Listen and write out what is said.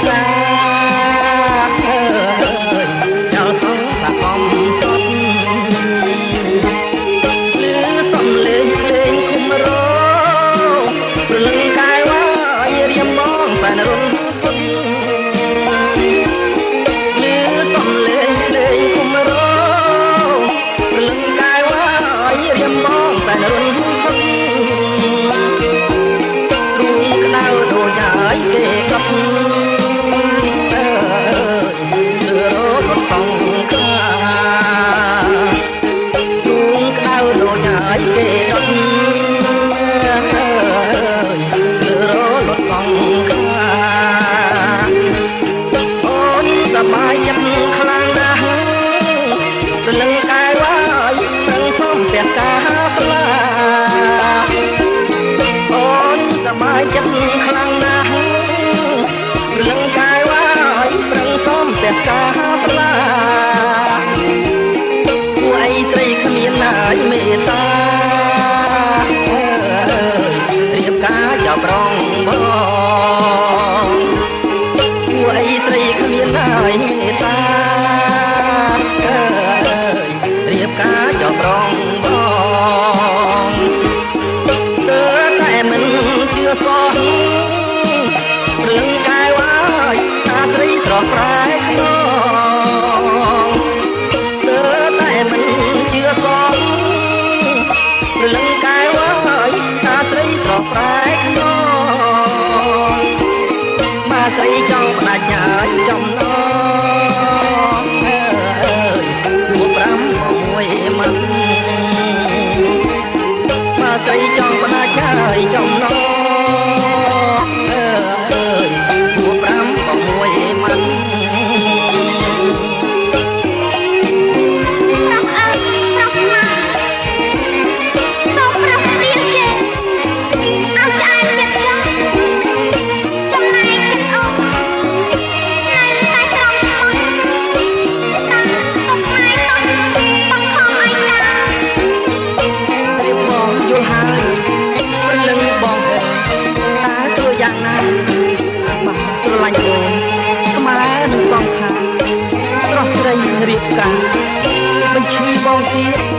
កាដល់សងសាកំសត់លឺសំលេងភ្លេងឃុំរោព្រលឹងកាយវាយរៀមបងសែនរុនធុនលឺសំលេងភ្លេងឃុំរោព្រលឹងកាយវាយរៀមបងសែនរុនធុនរូងក្តៅដូចហើយគេកប់គេដុតគឺរលត់សងខាអូនសប្បាយចិត្តខ្លាំងណាស់ព្រលឹងកាយវាយនឹងសំផ្ទះកាស្លាអូនសប្បាយចិត្តខ្លាំងណាស់ព្រលឹងកាយវាយប្រឹងសំផ្ទះកាស្លាពួកឯងស្រីគ្មានណាយមេត្តាប្រងបងពួកអីស្រីគ្មានហើយមេត្តារៀបការចោលប្រងបងស្ទើរតែមិនជឿសោះរឿងកាយវាយអាស្រីស្រស់ប្រែក្នុងស្ទើរតែមិនជឿសោះរឿងកាយវាយអាស្រីស្រស់ប្រែស្រីចង់ផ្ដាច់ហើយចំណងអើយពួក5 6ម៉ាត់មកស្រីចង់ផ្ដាច់ហើយចំណងអើយពួក5 6ម៉ាត់រៀបការបញ្ឈីបងទៀត